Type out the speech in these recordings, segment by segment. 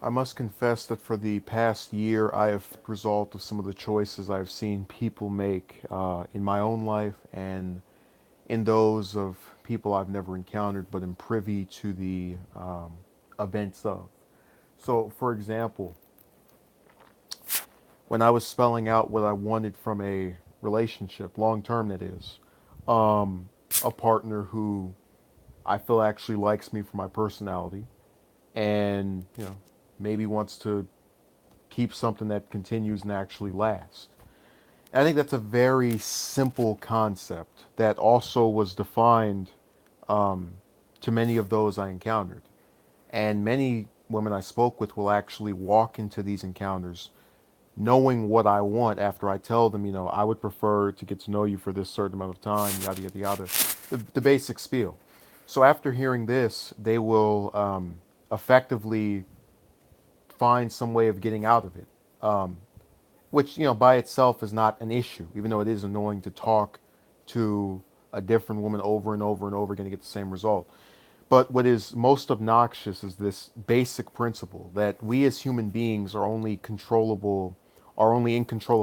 I must confess that for the past year, I have result of some of the choices I've seen people make in my own life and in those of people I've never encountered, but am privy to the events of. So, for example, when I was spelling out what I wanted from a relationship, long term that is, um, a partner who I feel actually likes me for my personality and, maybe wants to keep something that continues and actually lasts. I think that's a very simple concept that also was defined um, to many of those I encountered. And many women I spoke with will actually walk into these encounters knowing what I want after I tell them, I would prefer to get to know you for this certain amount of time, yada, yada, yada. The basic spiel. So after hearing this, they will effectively find some way of getting out of it. Um, which by itself is not an issue, even though it is annoying to talk to a different woman over and over and over again to get the same result. But what is most obnoxious is this basic principle that we as human beings are only in control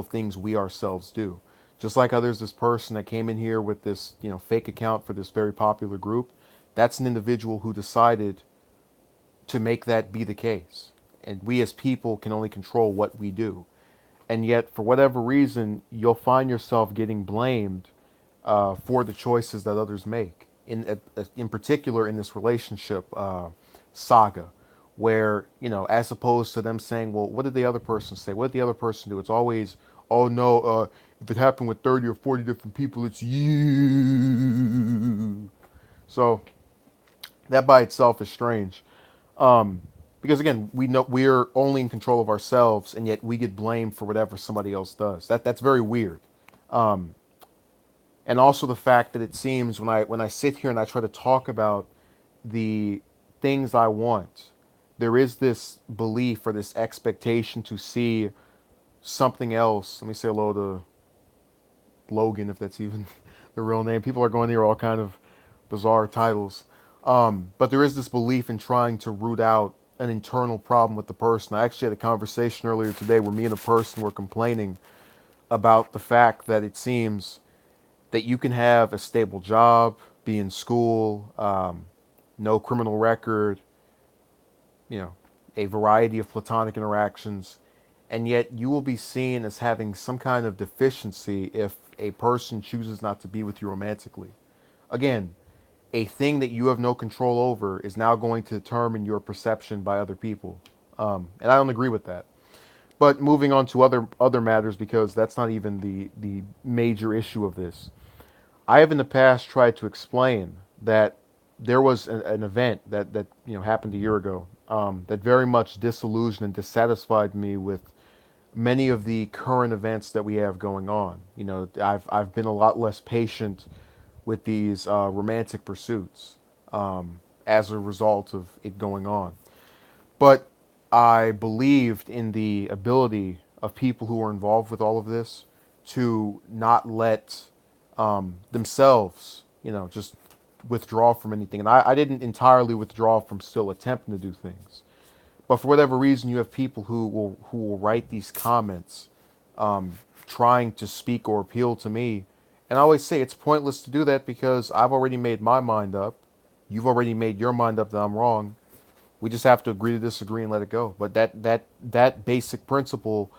of things we ourselves do. Just like how there's this person that came in here with this fake account for this very popular group, that's an individual who decided to make that be the case. And we as people can only control what we do. And yet, for whatever reason, you'll find yourself getting blamed for the choices that others make. In particular, in this relationship saga, where as opposed to them saying, "Well, what did the other person say? What did the other person do?" It's always, "Oh no, if it happened with 30 or 40 different people, it's you." So that by itself is strange. Um, because again, we know we're only in control of ourselves, and yet we get blamed for whatever somebody else does. That's very weird. Um, and also the fact that it seems when I sit here and I try to talk about the things I want, there is this belief or this expectation to see something else. Let me say hello to Logan, if that's even the real name. People are going here all kind of bizarre titles. But there is this belief in trying to root out an internal problem with the person. I actually had a conversation earlier today where me and a person were complaining about the fact that it seems that you can have a stable job, be in school, no criminal record, you know, a variety of platonic interactions, and yet you will be seen as having some kind of deficiency if a person chooses not to be with you romantically. Again, a thing that you have no control over is now going to determine your perception by other people. And I don't agree with that. But moving on to other matters, because that's not even the major issue of this. I have in the past tried to explain that there was an event that happened a year ago that very much disillusioned and dissatisfied me with many of the current events that we have going on. I've been a lot less patient with these romantic pursuits as a result of it going on. But I believed in the ability of people who were involved with all of this to not let themselves, just withdraw from anything. And I didn't entirely withdraw from still attempting to do things. But for whatever reason, you have people who will write these comments, trying to speak or appeal to me. And I always say it's pointless to do that because I've already made my mind up. You've already made your mind up that I'm wrong. We just have to agree to disagree and let it go. But that basic principle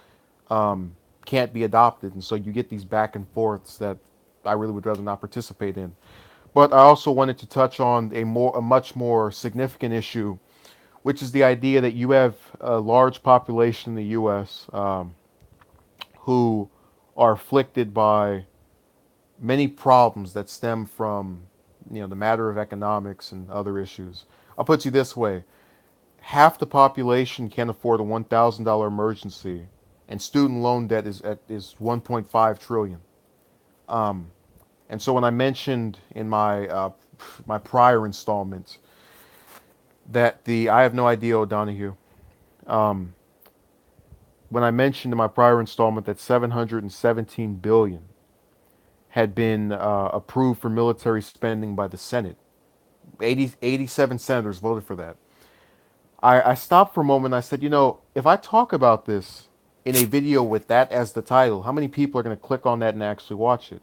can't be adopted, and so you get these back and forths that I really would rather not participate in. But I also wanted to touch on a much more significant issue, which is the idea that you have a large population in the U.S. Who are afflicted by many problems that stem from the matter of economics and other issues. I'll put you this way: half the population can't afford a $1,000 emergency, and student loan debt is 1.5 trillion. Um, and so when I mentioned in my prior installment that the I have no idea, O'Donohue. Um, when I mentioned in my prior installment that 717 billion had been approved for military spending by the Senate, 87 senators voted for that. I stopped for a moment. And I said, if I talk about this in a video with that as the title, how many people are going to click on that and actually watch it?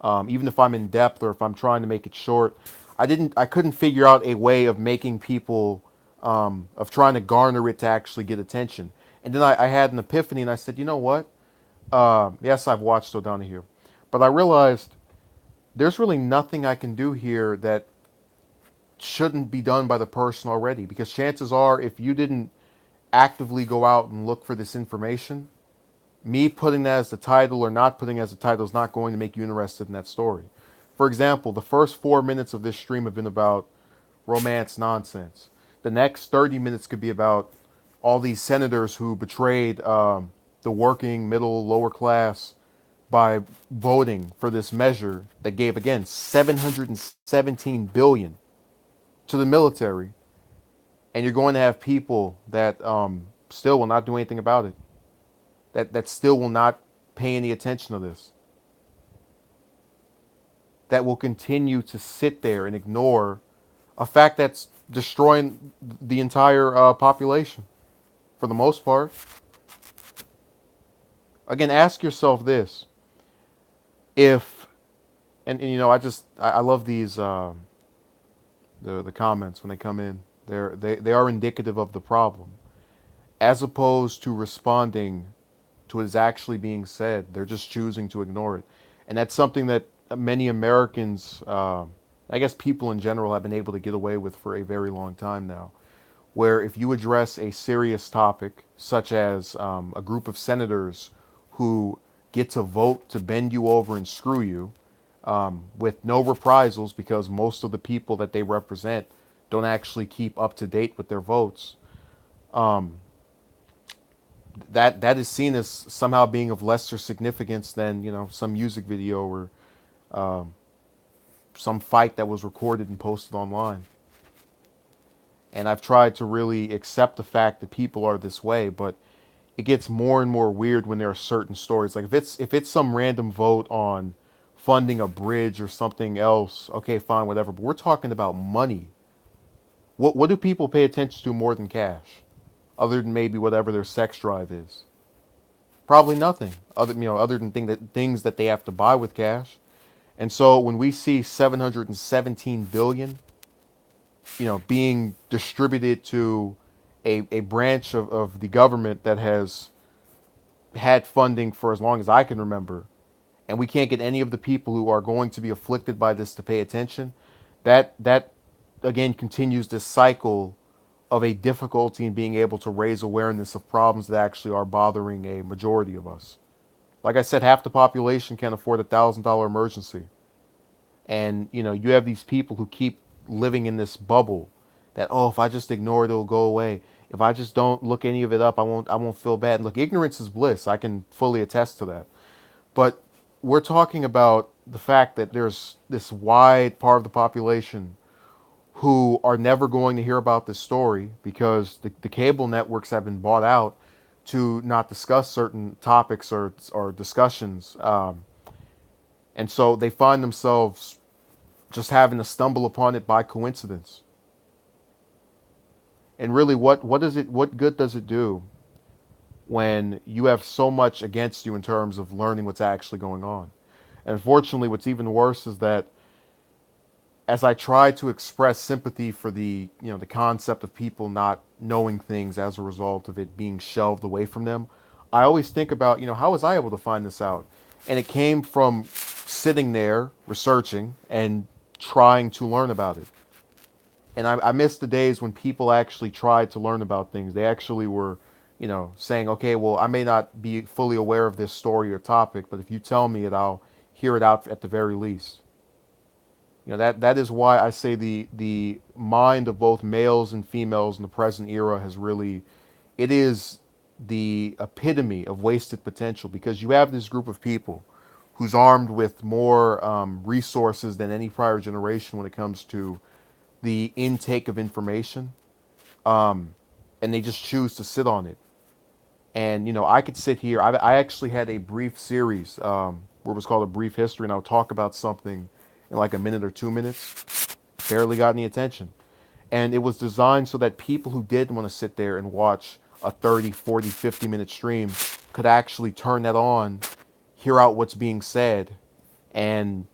Even if I'm in depth or if I'm trying to make it short, I couldn't figure out a way of making people, of trying to garner it to actually get attention. And then I had an epiphany and I said, you know what? Yes, I've watched O'Donoghue here, but I realized there's really nothing I can do here that shouldn't be done by the person already. Because chances are, if you didn't actively go out and look for this information, me putting that as the title or not putting it as the title is not going to make you interested in that story. For example, the first 4 minutes of this stream have been about romance nonsense. The next 30 minutes could be about all these senators who betrayed the working, middle, lower class by voting for this measure that gave, again, 717 billion to the military. And you're going to have people that still will not do anything about it, that still will not pay any attention to this, that will continue to sit there and ignore a fact that's destroying the entire population for the most part. Again, ask yourself this: if I love these the comments when they come in. They are indicative of the problem, as opposed to responding to what is actually being said. They're just choosing to ignore it, and that's something that many Americans, I guess people in general, have been able to get away with for a very long time now. Where if you address a serious topic, such as a group of senators who get to vote to bend you over and screw you, with no reprisals because most of the people that they represent don't actually keep up to date with their votes, um, that is seen as somehow being of lesser significance than some music video or um, some fight that was recorded and posted online. And I've tried to really accept the fact that people are this way, but it gets more and more weird when there are certain stories. Like if it's some random vote on funding a bridge or something else, okay, fine, whatever. But we're talking about money. What do people pay attention to more than cash, other than maybe whatever their sex drive is? Probably nothing. Other than things that they have to buy with cash. And so when we see 717 billion, being distributed to a branch of the government that has had funding for as long as I can remember, and we can't get any of the people who are going to be afflicted by this to pay attention, that again continues this cycle of a difficulty in being able to raise awareness of problems that actually are bothering a majority of us. Like I said, half the population can't afford $1,000 emergency. And you have these people who keep living in this bubble that, oh, if I just ignore it, it'll go away. If I just don't look any of it up, I won't feel bad. And look, ignorance is bliss. I can fully attest to that. But we're talking about the fact that there's this wide part of the population who are never going to hear about this story because the cable networks have been bought out to not discuss certain topics or discussions. And so they find themselves just having to stumble upon it by coincidence. And really, what good does it do when you have so much against you in terms of learning what's actually going on? And unfortunately, what's even worse is that as I try to express sympathy for the concept of people not knowing things as a result of it being shelved away from them, I always think about, how was I able to find this out? And it came from sitting there researching and trying to learn about it. And I miss the days when people actually tried to learn about things. They actually were, saying, okay, well, I may not be fully aware of this story or topic, but if you tell me it, I'll hear it out at the very least. That is why I say the mind of both males and females in the present era has really, it is the epitome of wasted potential, because you have this group of people who's armed with more resources than any prior generation when it comes to the intake of information, um, and they just choose to sit on it. And I could sit here. I actually had a brief series where it was called A Brief History, and I would talk about something in like a minute or 2 minutes. Barely got any attention. And it was designed so that people who did want to sit there and watch a 30, 40, 50-minute stream could actually turn that on, hear out what's being said, and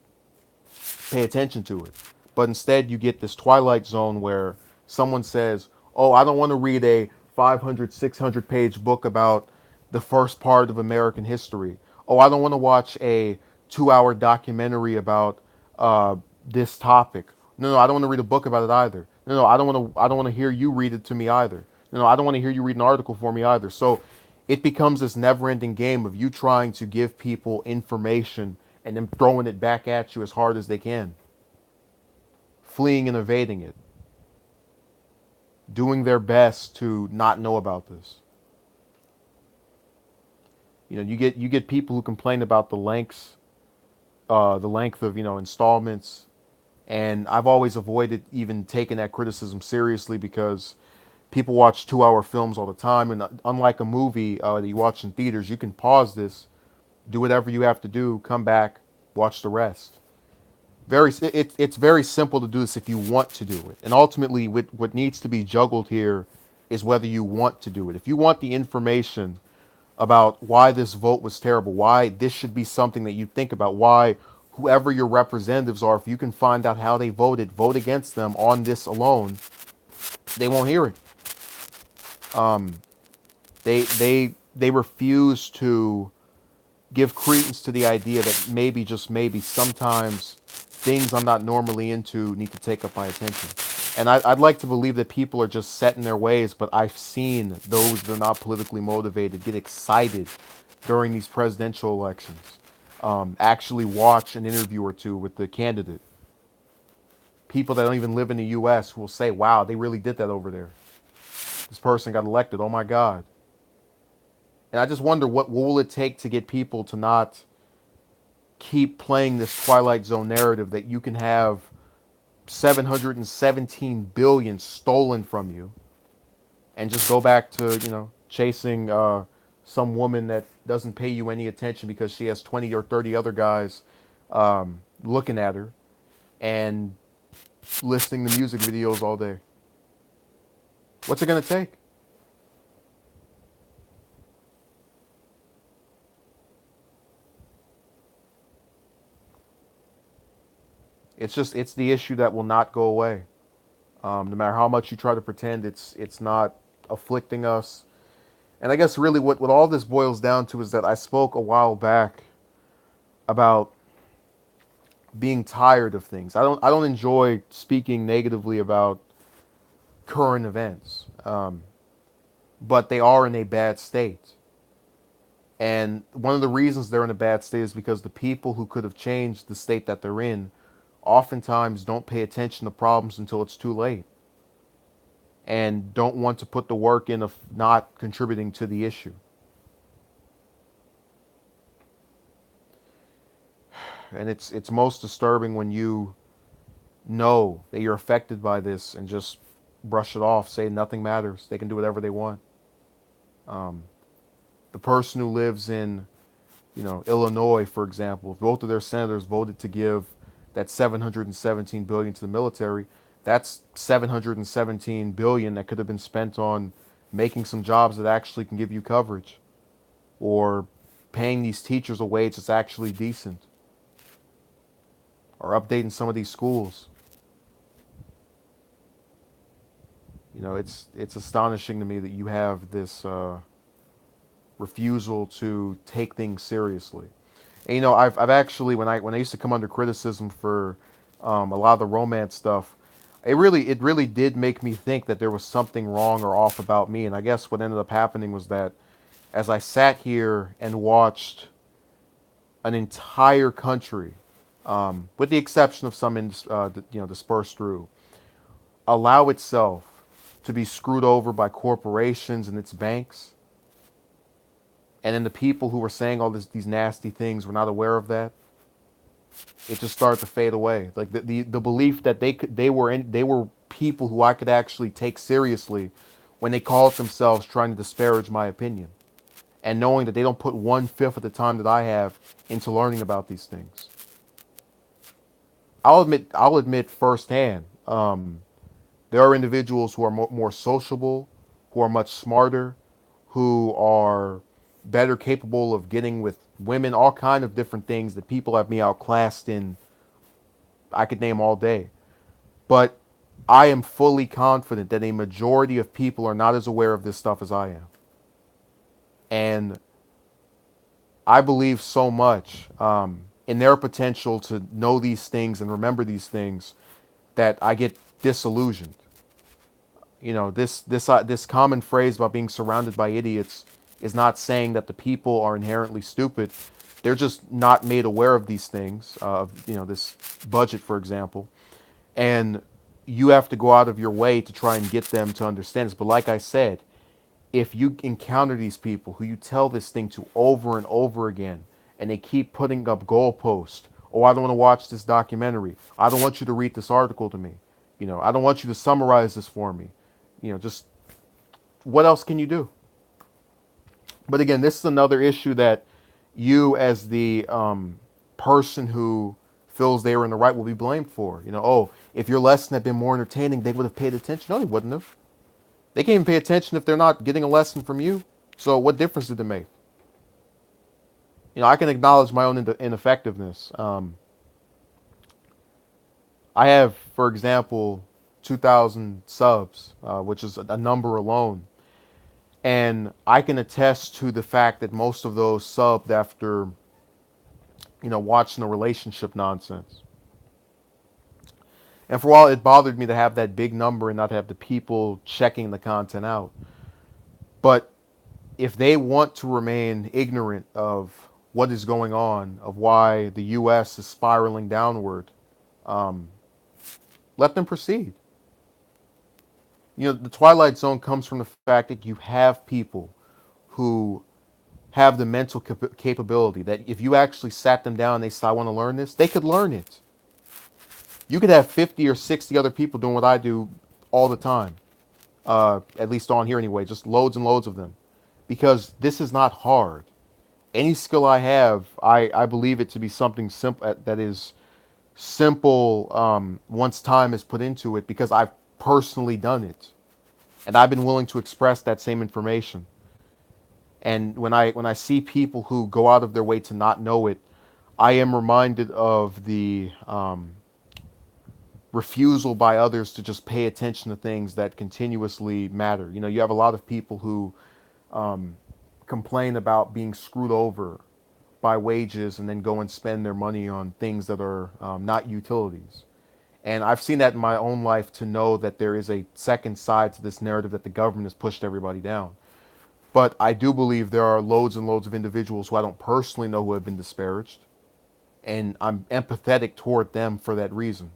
pay attention to it. But instead, you get this Twilight Zone where someone says, "Oh, I don't want to read a 500, 600 page book about the first part of American history. Oh, I don't want to watch a 2 hour documentary about this topic. No, no, I don't want to read a book about it either. No, no, I don't want to. I don't want to hear you read it to me either. No, no, I don't want to hear you read an article for me either." So it becomes this never-ending game of you trying to give people information and then throwing it back at you as hard as they can, fleeing and evading it, doing their best to not know about this. You know, you get people who complain about the length of installments, and I've always avoided even taking that criticism seriously because people watch 2 hour films all the time, and unlike a movie that you watch in theaters, you can pause this, do whatever you have to do, come back, watch the rest. It's very simple to do this if you want to do it. And ultimately, what needs to be juggled here is whether you want to do it. If you want the information about why this vote was terrible, why this should be something that you think about, why whoever your representatives are, if you can find out how they voted, vote against them on this alone, they won't hear it. Um, they refuse to give credence to the idea that maybe, just maybe, sometimes things I'm not normally into need to take up my attention. And I'd like to believe that people are just set in their ways, but I've seen those that are not politically motivated get excited during these presidential elections. Actually watch an interview or two with the candidate. People that don't even live in the U.S. will say, wow, they really did that over there. This person got elected. Oh my God. And I just wonder what will it take to get people to not keep playing this Twilight Zone narrative that you can have 717 billion stolen from you and just go back to, chasing some woman that doesn't pay you any attention because she has 20 or 30 other guys looking at her and listening to music videos all day. What's it going to take? It's the issue that will not go away. No matter how much you try to pretend it's not afflicting us. And I guess really what all this boils down to is that I spoke a while back about being tired of things. I don't enjoy speaking negatively about current events, but they are in a bad state. And one of the reasons they're in a bad state is because the people who could have changed the state that they're in oftentimes don't pay attention to problems until it's too late and don't want to put the work in of not contributing to the issue. And it's most disturbing when you know that you're affected by this and just brush it off, say nothing matters. They can do whatever they want. Um, the person who lives in, Illinois, for example, if both of their senators voted to give that 717 billion to the military, that's 717 billion that could have been spent on making some jobs that actually can give you coverage, or paying these teachers a wage that's actually decent, or updating some of these schools. It's astonishing to me that you have this refusal to take things seriously. And I've actually, when I used to come under criticism for a lot of the romance stuff, it really did make me think that there was something wrong or off about me. And I guess what ended up happening was that as I sat here and watched an entire country, with the exception of some dispersed through, allow itself to be screwed over by corporations and its banks, and then the people who were saying all these nasty things were not aware of that, it just started to fade away. Like the belief that they were people who I could actually take seriously when they called themselves trying to disparage my opinion, and knowing that they don't put 1/5 of the time that I have into learning about these things. I'll admit firsthand. There are individuals who are more sociable, who are much smarter, who are better capable of getting with women, all kind of different things that people have me outclassed in. I could name all day. But I am fully confident that a majority of people are not as aware of this stuff as I am. And I believe so much in their potential to know these things and remember these things that I get disillusioned. You know, this common phrase about being surrounded by idiots is not saying that the people are inherently stupid. They're just not made aware of these things. You know, this budget, for example, and you have to go out of your way to try and get them to understand this. But like I said, if you encounter these people who you tell this thing to over and over again, and they keep putting up goalposts, oh, I don't want to watch this documentary. I don't want you to read this article to me. You know, I don't want you to summarize this for me. You know, just what else can you do? But again, this is another issue that you, as the person who feels they were in the right, will be blamed for. You know, oh, if your lesson had been more entertaining, they would have paid attention. No, they wouldn't have. They can't even pay attention if they're not getting a lesson from you. So what difference did it make? You know, I can acknowledge my own ineffectiveness. I have, for example, 2,000 subs, which is a number alone. And I can attest to the fact that most of those subbed after, you know, watching the relationship nonsense. And for a while, it bothered me to have that big number and not have the people checking the content out. But if they want to remain ignorant of what is going on, of why the U.S. is spiraling downward, um, let them proceed. You know, the Twilight Zone comes from the fact that you have people who have the mental capability that if you actually sat them down and they said, I want to learn this, they could learn it. You could have 50 or 60 other people doing what I do all the time, at least on here anyway, just loads and loads of them. Because this is not hard. Any skill I have, I believe it to be something simple that is simple once time is put into it because I've personally done it. And I've been willing to express that same information. And when I see people who go out of their way to not know it, I am reminded of the refusal by others to just pay attention to things that continuously matter. You know, you have a lot of people who complain about being screwed over by wages and then go and spend their money on things that are not utilities. And I've seen that in my own life to know that there is a second side to this narrative that the government has pushed everybody down. But I do believe there are loads and loads of individuals who I don't personally know who have been disparaged. And I'm empathetic toward them for that reason.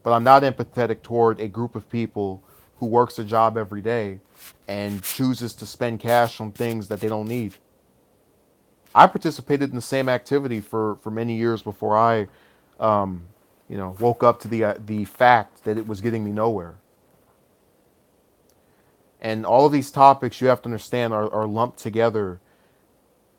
But I'm not empathetic toward a group of people who works a job every day and chooses to spend cash on things that they don't need. I participated in the same activity for many years before I, um, you know, woke up to the fact that it was getting me nowhere. And all of these topics you have to understand are lumped together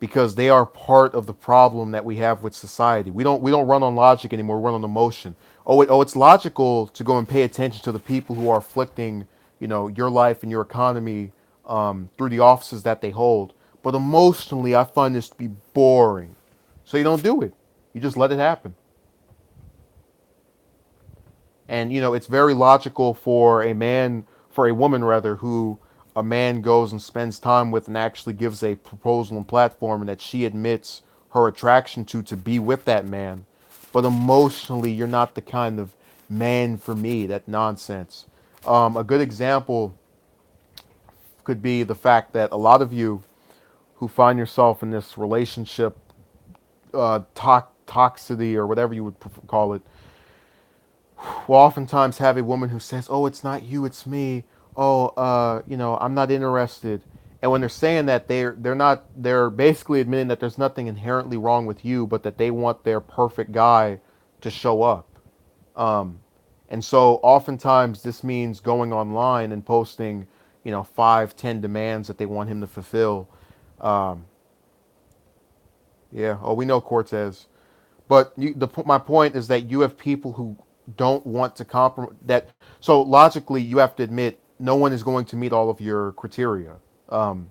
because they are part of the problem that we have with society. We don't run on logic anymore. We run on emotion. It's logical to go and pay attention to the people who are afflicting, you know, your life and your economy through the offices that they hold. But emotionally, I find this to be boring. So you don't do it. You just let it happen. And you know, it's very logical for a woman rather, who a man goes and spends time with and actually gives a proposal and platform and that she admits her attraction to be with that man. But emotionally, you're not the kind of man for me. That nonsense. A good example could be the fact that a lot of you who find yourself in this relationship toxicity or whatever you would call it will oftentimes have a woman who says, "Oh, it's not you, it's me. Oh, you know, I'm not interested." And when they're saying that, they're basically admitting that there's nothing inherently wrong with you, but that they want their perfect guy to show up. Um, and so oftentimes this means going online and posting, you know, 5, 10 demands that they want him to fulfill. Um, yeah. Oh, we know Cortez. But my point is that you have people who don't want to compromise that. So logically, you have to admit no one is going to meet all of your criteria, um,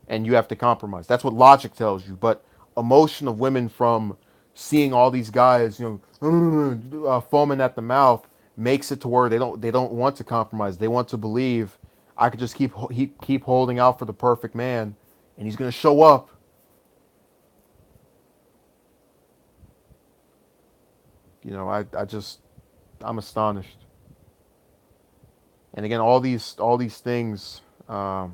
and you have to compromise. That's what logic tells you. But emotion of women from seeing all these guys, foaming at the mouth, makes it to where they don't want to compromise. They want to believe I could just keep holding out for the perfect man, and he's going to show up. I'm astonished. And again, all these things. No,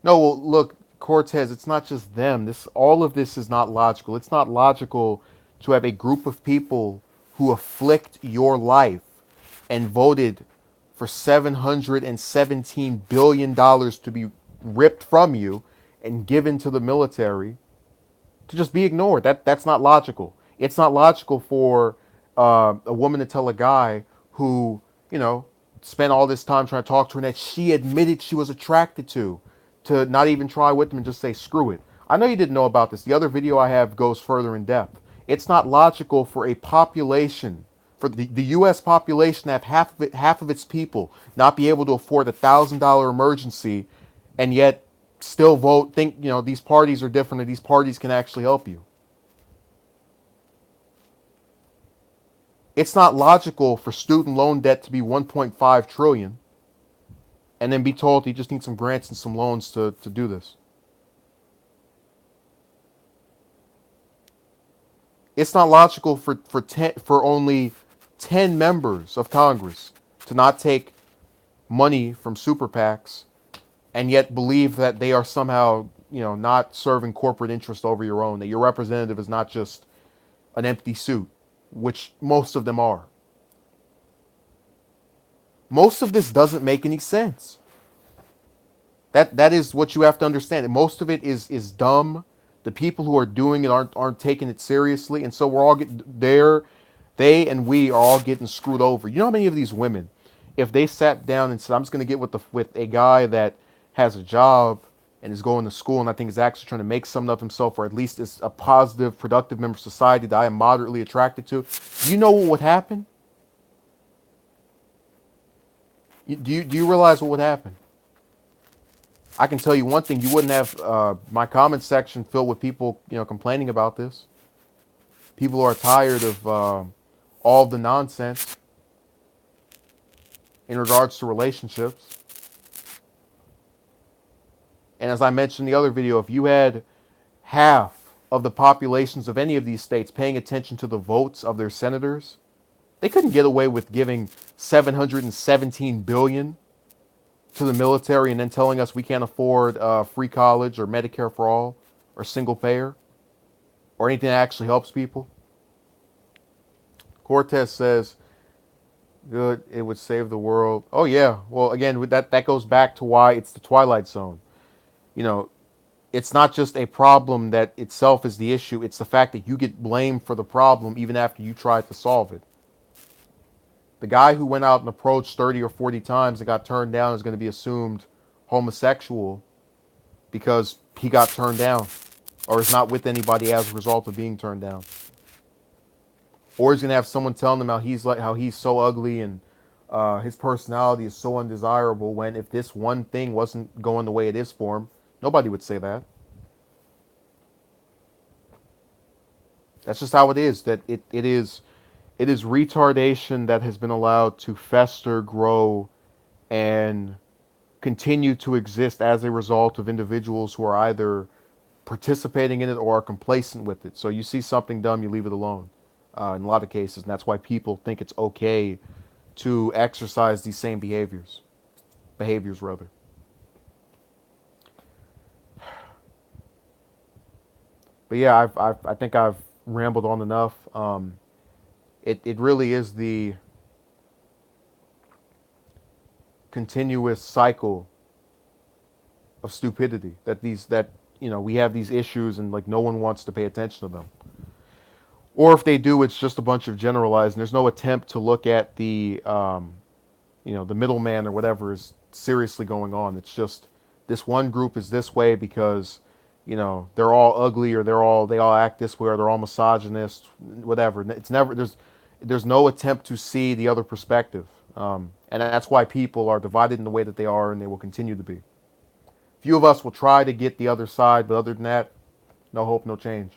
well, look, Cortez. It's not just them. All of this is not logical. It's not logical to have a group of people who afflict your life and voted for $717 billion to be ripped from you and given to the military to just be ignored. That's not logical. It's not logical for a woman to tell a guy who spent all this time trying to talk to her and that she admitted she was attracted to not even try with them and just say screw it. I know you didn't know about this. The other video I have goes further in depth. It's not logical for a population, for the U.S. population to have half of its people not be able to afford $1,000 emergency, and yet still vote. Think these parties are different, and these parties can actually help you. It's not logical for student loan debt to be 1.5 trillion, and then be told you just need some grants and some loans to do this. It's not logical for only 10 members of Congress to not take money from super PACs and yet believe that they are somehow, not serving corporate interest over your own, that your representative is not just an empty suit, which most of them are. Most of this doesn't make any sense. That is what you have to understand. Most of it is dumb. The people who are doing it aren't taking it seriously, and so we're all getting there. They and we are all getting screwed over. You know how many of these women, if they sat down and said, "I'm just going to get with a guy that has a job and is going to school, and I think is actually trying to make something of himself, or at least is a positive, productive member of society that I am moderately attracted to," do you know what would happen? Do you realize what would happen? I can tell you one thing: you wouldn't have my comment section filled with people, complaining about this. People are tired of all the nonsense in regards to relationships. And as I mentioned in the other video, if you had half of the populations of any of these states paying attention to the votes of their senators, they couldn't get away with giving 717 billion to the military and then telling us we can't afford free college or Medicare for all or single payer or anything that actually helps people. Cortez says, good, it would save the world. Oh yeah. Well, again, that goes back to why it's the Twilight Zone. You know, it's not just a problem that itself is the issue. It's the fact that you get blamed for the problem even after you tried to solve it. The guy who went out and approached 30 or 40 times and got turned down is going to be assumed homosexual because he got turned down or is not with anybody as a result of being turned down. Or he's going to have someone telling him how he's so ugly and his personality is so undesirable, when if this one thing wasn't going the way it is for him, nobody would say that. That's just how it is. That it is retardation that has been allowed to fester, grow, and continue to exist as a result of individuals who are either participating in it or are complacent with it. So you see something dumb, you leave it alone. In a lot of cases, and that's why people think it's okay to exercise these same behaviors rather. But yeah, I think I've rambled on enough. It really is the continuous cycle of stupidity that we have these issues and like no one wants to pay attention to them. Or if they do, it's just a bunch of generalized, and there's no attempt to look at the middleman or whatever is seriously going on. It's just this one group is this way because they're all ugly, or they all act this way, or they're all misogynist, whatever. It's never there's There's no attempt to see the other perspective, and that's why people are divided in the way that they are, and they will continue to be. Few of us will try to get the other side, but other than that, no hope, no change.